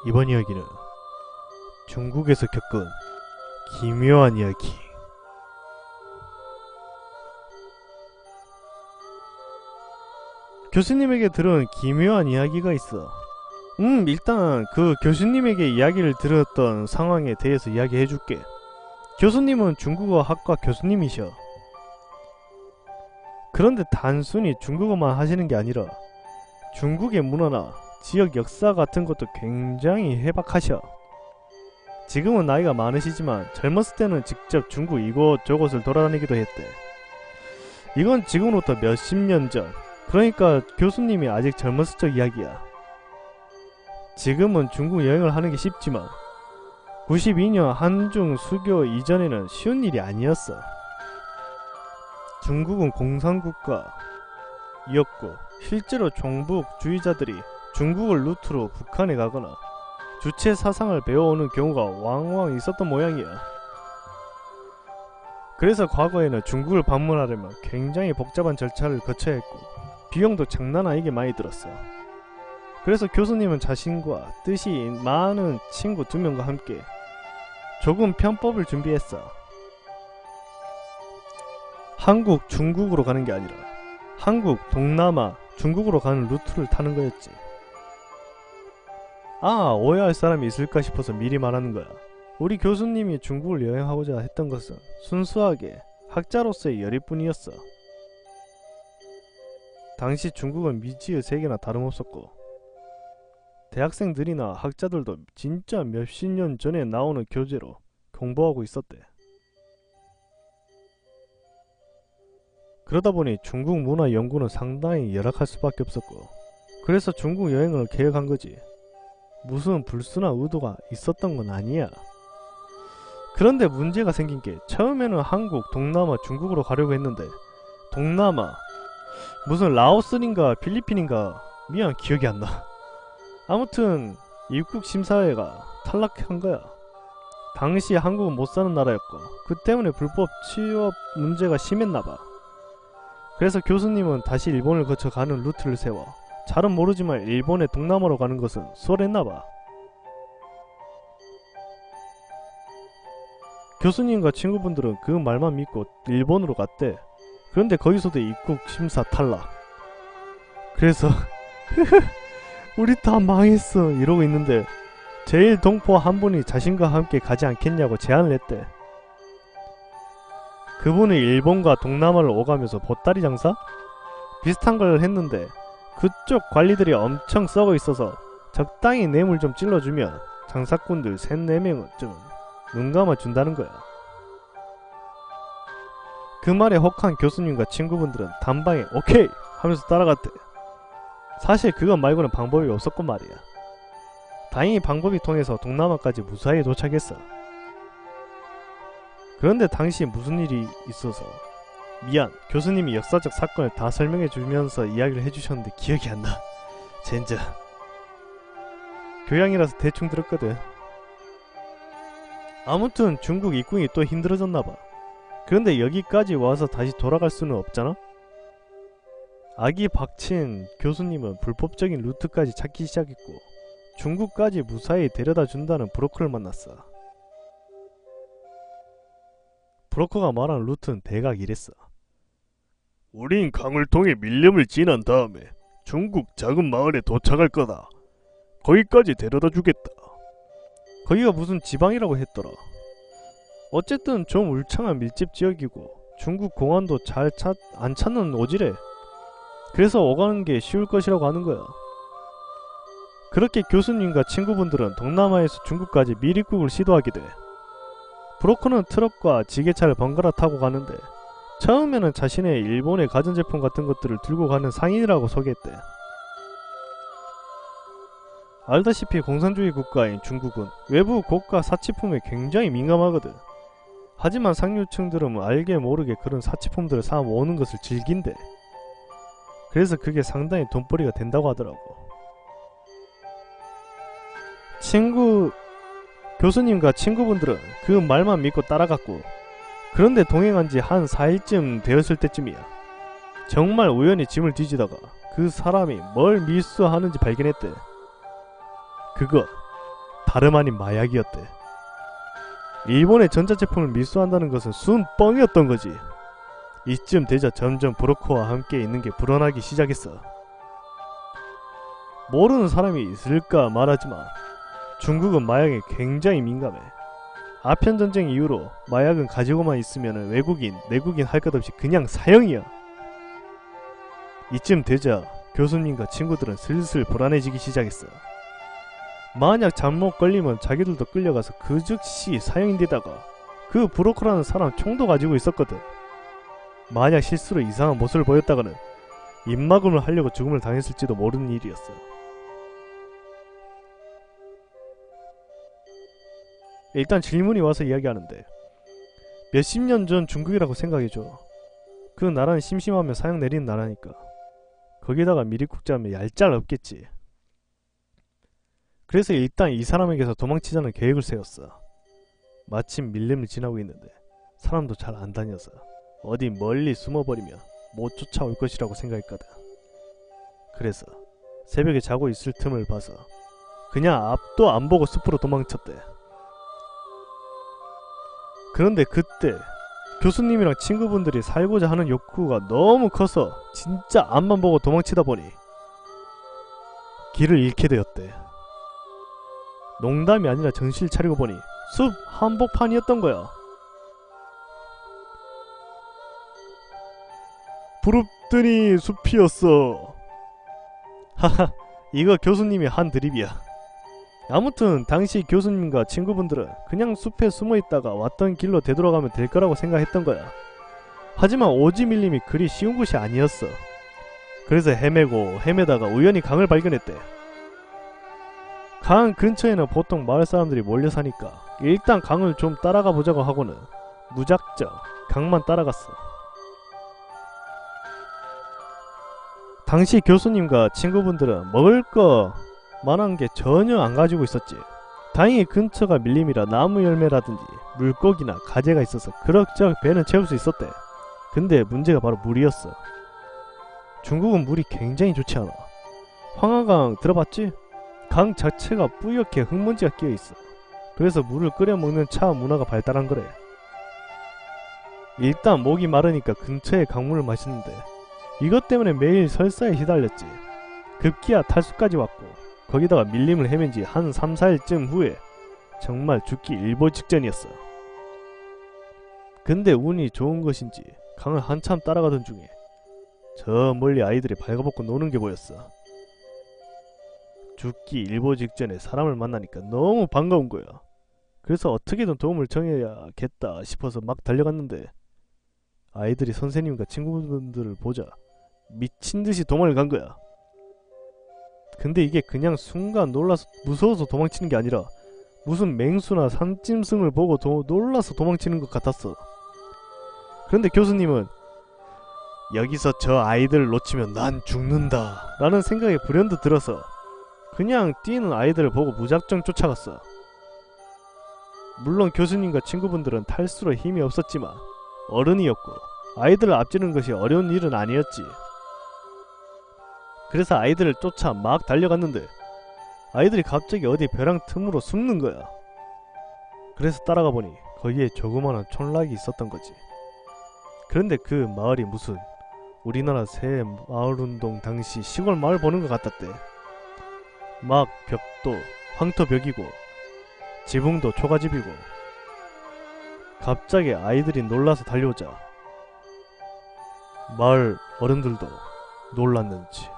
이번 이야기는 중국에서 겪은 기묘한 이야기. 교수님에게 들은 기묘한 이야기가 있어. 일단 그 교수님에게 이야기를 들었던 상황에 대해서 이야기해줄게. 교수님은 중국어 학과 교수님이셔. 그런데 단순히 중국어만 하시는 게 아니라 중국의 문화나 지역 역사 같은 것도 굉장히 해박하셔. 지금은 나이가 많으시지만 젊었을 때는 직접 중국 이곳저곳을 돌아다니기도 했대. 이건 지금으로부터 몇십 년 전, 그러니까 교수님이 아직 젊었을 적 이야기야. 지금은 중국 여행을 하는 게 쉽지만 92년 한중 수교 이전에는 쉬운 일이 아니었어. 중국은 공산국가였고 실제로 종북주의자들이 중국을 루트로 북한에 가거나 주체 사상을 배워오는 경우가 왕왕 있었던 모양이야. 그래서 과거에는 중국을 방문하려면 굉장히 복잡한 절차를 거쳐야 했고 비용도 장난 아니게 많이 들었어. 그래서 교수님은 자신과 뜻이 많은 친구 2명과 함께 조금 편법을 준비했어. 한국, 중국으로 가는 게 아니라 한국, 동남아, 중국으로 가는 루트를 타는 거였지. 오해할 사람이 있을까 싶어서 미리 말하는 거야. 우리 교수님이 중국을 여행하고자 했던 것은 순수하게 학자로서의 열의뿐이었어. 당시 중국은 미지의 세계나 다름없었고 대학생들이나 학자들도 진짜 몇십 년 전에 나오는 교재로 공부하고 있었대. 그러다 보니 중국 문화 연구는 상당히 열악할 수밖에 없었고 그래서 중국 여행을 계획한 거지. 무슨 불순한 의도가 있었던 건 아니야. 그런데 문제가 생긴 게 처음에는 한국, 동남아, 중국으로 가려고 했는데 동남아 무슨 라오스인가 필리핀인가 미안 기억이 안 나. 아무튼 입국 심사회가 탈락한 거야. 당시 한국은 못 사는 나라였고 그 때문에 불법 취업 문제가 심했나봐. 그래서 교수님은 다시 일본을 거쳐 가는 루트를 세워 잘은 모르지만 일본의 동남아로 가는 것은 수월했나봐. 교수님과 친구분들은 그 말만 믿고 일본으로 갔대. 그런데 거기서도 입국 심사 탈락. 그래서 우리 다 망했어 이러고 있는데 제일 동포 한 분이 자신과 함께 가지 않겠냐고 제안을 했대. 그분이 일본과 동남아를 오가면서 보따리 장사? 비슷한 걸 했는데 그쪽 관리들이 엄청 썩어 있어서 적당히 뇌물 좀 찔러주면 장사꾼들 3-4명쯤은 눈 감아준다는 거야. 그 말에 혹한 교수님과 친구분들은 단방에 오케이! 하면서 따라갔대. 사실 그것 말고는 방법이 없었건 말이야. 다행히 방법이 통해서 동남아까지 무사히 도착했어. 그런데 당시 무슨 일이 있어서 미안 교수님이 역사적 사건을 다 설명해주면서 이야기를 해주셨는데 기억이 안 나. 젠장. 교양이라서 대충 들었거든. 아무튼 중국 입국이 또 힘들어졌나봐. 그런데 여기까지 와서 다시 돌아갈 수는 없잖아? 악이 박친 교수님은 불법적인 루트까지 찾기 시작했고 중국까지 무사히 데려다 준다는 브로커를 만났어. 브로커가 말한 루트는 대략 이랬어. 우린 강을 통해 밀림을 지난 다음에 중국 작은 마을에 도착할 거다. 거기까지 데려다 주겠다. 거기가 무슨 지방이라고 했더라. 어쨌든 좀 울창한 밀집 지역이고 중국 공안도 안 찾는 오지래. 그래서 오가는 게 쉬울 것이라고 하는 거야. 그렇게 교수님과 친구분들은 동남아에서 중국까지 밀입국을 시도하게 돼. 브로커는 트럭과 지게차를 번갈아 타고 가는데 처음에는 자신의 일본의 가전제품 같은 것들을 들고 가는 상인이라고 소개했대. 알다시피 공산주의 국가인 중국은 외부 고가 사치품에 굉장히 민감하거든. 하지만 상류층들은 알게 모르게 그런 사치품들을 사 모으는 것을 즐긴대. 그래서 그게 상당히 돈벌이가 된다고 하더라고. 교수님과 친구분들은 그 말만 믿고 따라갔고 그런데 동행한 지 한 4일쯤 되었을 때쯤이야. 정말 우연히 짐을 뒤지다가 그 사람이 뭘 밀수하는지 발견했대. 그거 다름 아닌 마약이었대. 일본의 전자제품을 밀수한다는 것은 순 뻥이었던 거지. 이쯤 되자 점점 브로커와 함께 있는 게 불어나기 시작했어. 모르는 사람이 있을까 말하지만 중국은 마약에 굉장히 민감해. 아편전쟁 이후로 마약은 가지고만 있으면 외국인, 내국인 할 것 없이 그냥 사형이야. 이쯤 되자 교수님과 친구들은 슬슬 불안해지기 시작했어. 만약 잘못 걸리면 자기들도 끌려가서 그 즉시 사형인데다가 그 브로커라는 사람 총도 가지고 있었거든. 만약 실수로 이상한 모습을 보였다가는 입막음을 하려고 죽음을 당했을지도 모르는 일이었어. 일단 질문이 와서 이야기하는데, 몇십 년 전 중국이라고 생각해줘. 그 나라는 심심하면 사형 내리는 나라니까. 거기다가 미리국자면 얄짤 없겠지. 그래서 일단 이 사람에게서 도망치자는 계획을 세웠어. 마침 밀림을 지나고 있는데 사람도 잘 안 다녀서 어디 멀리 숨어버리면 못 쫓아올 것이라고 생각했거든. 그래서 새벽에 자고 있을 틈을 봐서 그냥 앞도 안 보고 숲으로 도망쳤대. 그런데 그때 교수님이랑 친구분들이 살고자 하는 욕구가 너무 커서 진짜 앞만 보고 도망치다 보니 길을 잃게 되었대. 농담이 아니라 정신을 차리고 보니 숲 한복판이었던 거야. 부릅더니 숲이었어. 하하, 이거 교수님이 한 드립이야. 아무튼 당시 교수님과 친구분들은 그냥 숲에 숨어있다가 왔던 길로 되돌아가면 될 거라고 생각했던 거야. 하지만 오지 밀림이 그리 쉬운 곳이 아니었어. 그래서 헤매고 헤매다가 우연히 강을 발견했대. 강 근처에는 보통 마을 사람들이 몰려 사니까 일단 강을 좀 따라가 보자고 하고는 무작정 강만 따라갔어. 당시 교수님과 친구분들은 먹을 거 만한 게 전혀 안 가지고 있었지. 다행히 근처가 밀림이라 나무 열매라든지 물고기나 가재가 있어서 그럭저럭 배는 채울 수 있었대. 근데 문제가 바로 물이었어. 중국은 물이 굉장히 좋지 않아. 황하강 들어봤지? 강 자체가 뿌옇게 흙먼지가 끼어있어. 그래서 물을 끓여 먹는 차 문화가 발달한 거래. 일단 목이 마르니까 근처에 강물을 마시는데 이것 때문에 매일 설사에 휘달렸지. 급기야 탈수까지 왔고 거기다가 밀림을 헤맨 지 한 3-4일쯤 후에 정말 죽기 일보 직전이었어. 근데 운이 좋은 것인지 강을 한참 따라가던 중에 저 멀리 아이들이 발가벗고 노는 게 보였어. 죽기 일보 직전에 사람을 만나니까 너무 반가운 거야. 그래서 어떻게든 도움을 청해야겠다 싶어서 막 달려갔는데 아이들이 선생님과 친구분들을 보자 미친듯이 도망을 간 거야. 근데 이게 그냥 순간 놀라서 무서워서 도망치는 게 아니라 무슨 맹수나 산짐승을 보고 놀라서 도망치는 것 같았어. 그런데 교수님은 여기서 저 아이들을 놓치면 난 죽는다 라는 생각이 불현듯 들어서 그냥 뛰는 아이들을 보고 무작정 쫓아갔어. 물론 교수님과 친구분들은 탈수로 힘이 없었지만 어른이었고 아이들을 앞지르는 것이 어려운 일은 아니었지. 그래서 아이들을 쫓아 막 달려갔는데 아이들이 갑자기 어디 벼랑 틈으로 숨는 거야. 그래서 따라가 보니 거기에 조그마한 촌락이 있었던 거지. 그런데 그 마을이 무슨 우리나라 새 마을운동 당시 시골 마을 보는 것 같았대. 막 벽도 황토벽이고 지붕도 초가집이고. 갑자기 아이들이 놀라서 달려오자 마을 어른들도 놀랐는지